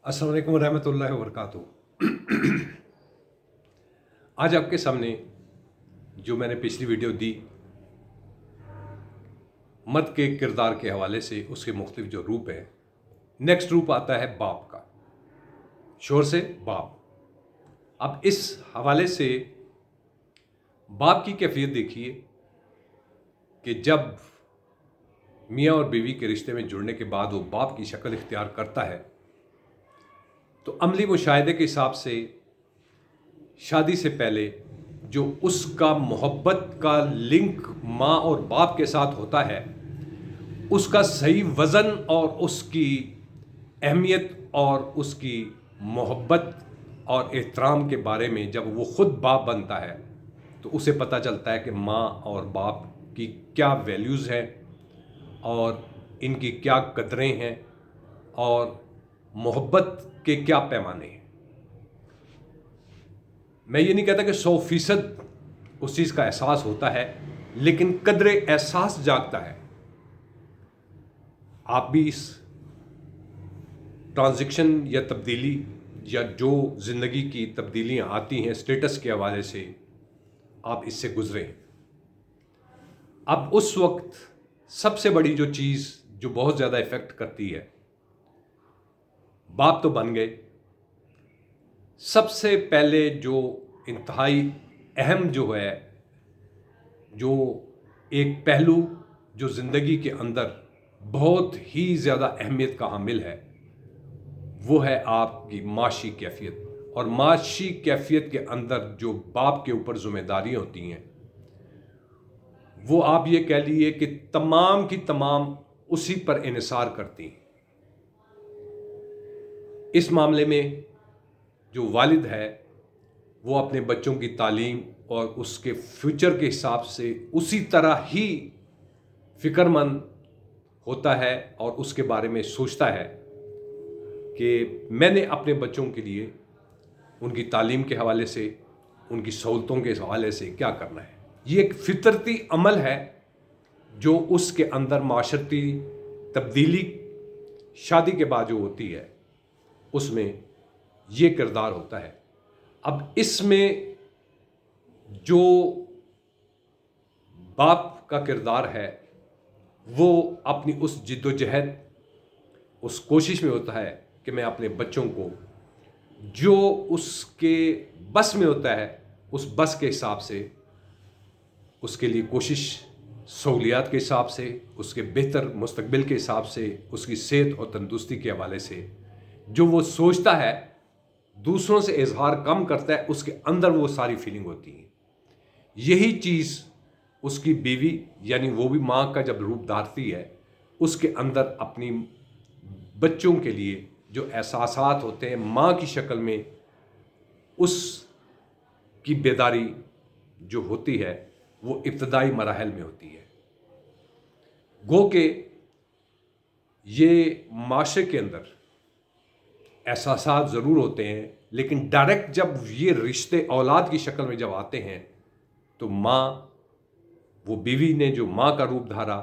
अस्सलाम वालेकुम रहमतुल्लाहि व बरकातुहू। आज आपके सामने जो मैंने पिछली वीडियो दी मर्द के किरदार के हवाले से, उसके मुख्तलिफ जो रूप हैं, नेक्स्ट रूप आता है बाप का, शोहर से बाप। अब इस हवाले से बाप की कैफियत देखिए कि जब मियाँ और बीवी के रिश्ते में जुड़ने के बाद वो बाप की शक्ल इख्तियार करता है तो अमली मुशाहिदे के हिसाब से शादी से पहले जो उसका मोहब्बत का लिंक माँ और बाप के साथ होता है, उसका सही वज़न और उसकी अहमियत और उसकी मोहब्बत और एहतराम के बारे में जब वो ख़ुद बाप बनता है तो उसे पता चलता है कि माँ और बाप की क्या वैल्यूज़ हैं और इनकी क्या कदरें हैं और मोहब्बत के क्या पैमाने हैं। मैं ये नहीं कहता कि 100% उस चीज़ का एहसास होता है, लेकिन कदरे एहसास जागता है। आप भी इस ट्रांजिशन या तब्दीली या जो ज़िंदगी की तब्दीलियाँ आती हैं स्टेटस के हवाले से, आप इससे गुज़रे हैं। अब उस वक्त सबसे बड़ी जो चीज़ जो बहुत ज़्यादा इफ़ेक्ट करती है, बाप तो बन गए, सबसे पहले जो इंतहाई अहम जो है, जो एक पहलू जो ज़िंदगी के अंदर बहुत ही ज़्यादा अहमियत का हामिल है, वो है आपकी माशी कैफियत। और माशी कैफियत के अंदर जो बाप के ऊपर ज़िम्मेदारियाँ होती हैं, वो आप ये कह लीजिए कि तमाम की तमाम उसी पर इन्हिसार करती हैं। इस मामले में जो वालिद है वो अपने बच्चों की तालीम और उसके फ्यूचर के हिसाब से उसी तरह ही फ़िक्रमंद होता है और उसके बारे में सोचता है कि मैंने अपने बच्चों के लिए उनकी तालीम के हवाले से, उनकी सहूलतों के हवाले से क्या करना है। ये एक फितरती अमल है जो उसके अंदर माशरती तब्दीली शादी के बाद जो होती है उसमें ये किरदार होता है। अब इसमें जो बाप का किरदार है वो अपनी उस जिद्दोजहद, उस कोशिश में होता है कि मैं अपने बच्चों को जो उसके बस में होता है उस बस के हिसाब से उसके लिए कोशिश, सहूलियात के हिसाब से, उसके बेहतर मुस्तकबिल के हिसाब से, उसकी सेहत और तंदुरुस्ती के हवाले से जो वो सोचता है, दूसरों से इजहार कम करता है, उसके अंदर वो सारी फीलिंग होती है। यही चीज़ उसकी बीवी यानी वो भी माँ का जब रूप धारती है, उसके अंदर अपनी बच्चों के लिए जो एहसासात होते हैं माँ की शक्ल में, उसकी बेदारी जो होती है वो इब्तदाई मराहल में होती है। गो के ये माशरे के अंदर एहसासात ज़रूर होते हैं, लेकिन डायरेक्ट जब ये रिश्ते औलाद की शक्ल में जब आते हैं तो माँ, वो बीवी ने जो माँ का रूप धारा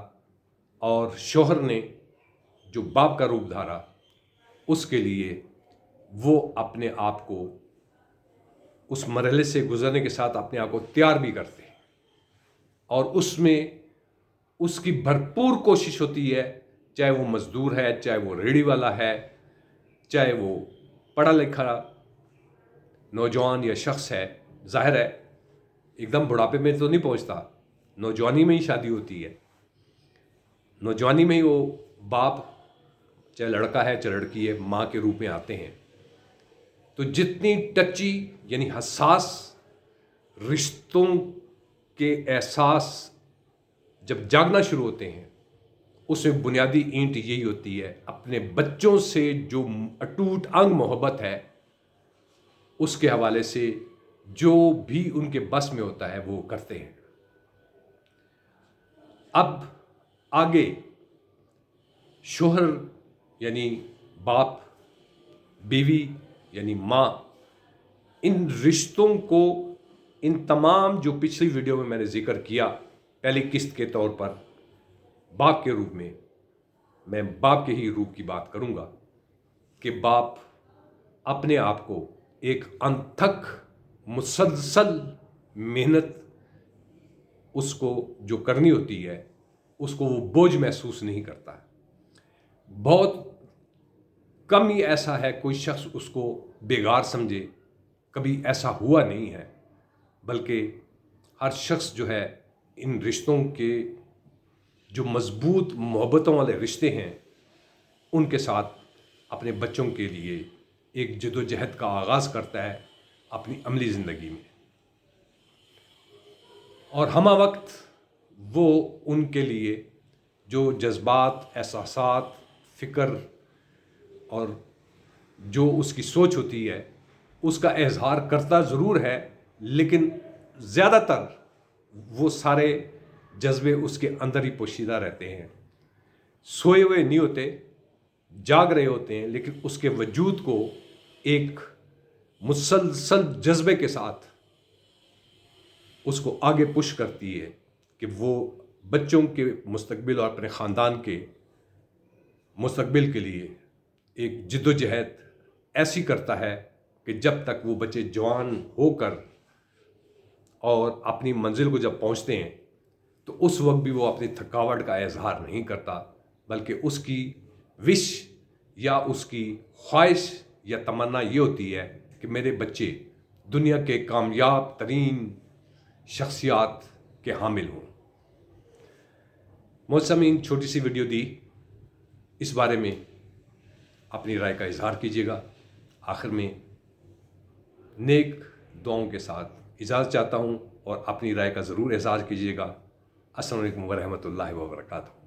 और शौहर ने जो बाप का रूप धारा, उसके लिए वो अपने आप को उस मरहले से गुजरने के साथ अपने आप को तैयार भी करते हैं और उसमें उसकी भरपूर कोशिश होती है, चाहे वो मज़दूर है, चाहे वो रेहड़ी वाला है, चाहे वो पढ़ा लिखा नौजवान या शख्स है। जाहिर है एकदम बुढ़ापे में तो नहीं पहुंचता, नौजवानी में ही शादी होती है, नौजवानी में ही वो बाप, चाहे लड़का है चाहे लड़की है, माँ के रूप में आते हैं। तो जितनी टची यानी हसास रिश्तों के एहसास जब जागना शुरू होते हैं, उसमें बुनियादी ईंट यही होती है, अपने बच्चों से जो अटूट अंग मोहब्बत है उसके हवाले से जो भी उनके बस में होता है वो करते हैं। अब आगे शोहर यानी बाप, बीवी यानी माँ, इन रिश्तों को, इन तमाम जो पिछली वीडियो में मैंने जिक्र किया पहली किस्त के तौर पर बाप के रूप में, मैं बाप के ही रूप की बात करूँगा कि बाप अपने आप को एक अनथक मुसलसल मेहनत उसको जो करनी होती है उसको वो बोझ महसूस नहीं करता है। बहुत कम ही ऐसा है कोई शख्स उसको बेगार समझे, कभी ऐसा हुआ नहीं है, बल्कि हर शख्स जो है इन रिश्तों के जो मजबूत मोहब्बतों वाले रिश्ते हैं उनके साथ अपने बच्चों के लिए एक जदोजहद का आगाज़ करता है अपनी अमली ज़िंदगी में, और हमा वक्त वो उनके लिए जो जज्बात, एहसासात, फ़िक्र और जो उसकी सोच होती है उसका इजहार करता ज़रूर है, लेकिन ज़्यादातर वो सारे जज्बे उसके अंदर ही पोशीदा रहते हैं। सोए हुए नहीं होते, जाग रहे होते हैं, लेकिन उसके वजूद को एक मुसलसल जज्बे के साथ उसको आगे पुश करती है कि वो बच्चों के मुस्तकबिल और अपने ख़ानदान के मुस्तकबिल के लिए एक जिद्दोजहद ऐसी करता है कि जब तक वो बच्चे जवान होकर और अपनी मंजिल को जब पहुंचते हैं तो उस वक्त भी वो अपनी थकावट का इजहार नहीं करता, बल्कि उसकी विश या उसकी ख्वाहिश या तमन्ना ये होती है कि मेरे बच्चे दुनिया के कामयाब तरीन शख्सियात के हामिल हों। मोहतरमीन, छोटी सी वीडियो दी, इस बारे में अपनी राय का इजहार कीजिएगा। आखिर में नेक दुआओं के साथ इजाज़त चाहता हूँ और अपनी राय का ज़रूर इजहार कीजिएगा। अस्सलामु अलैकुम व रहमतुल्लाहि व बरकातहू।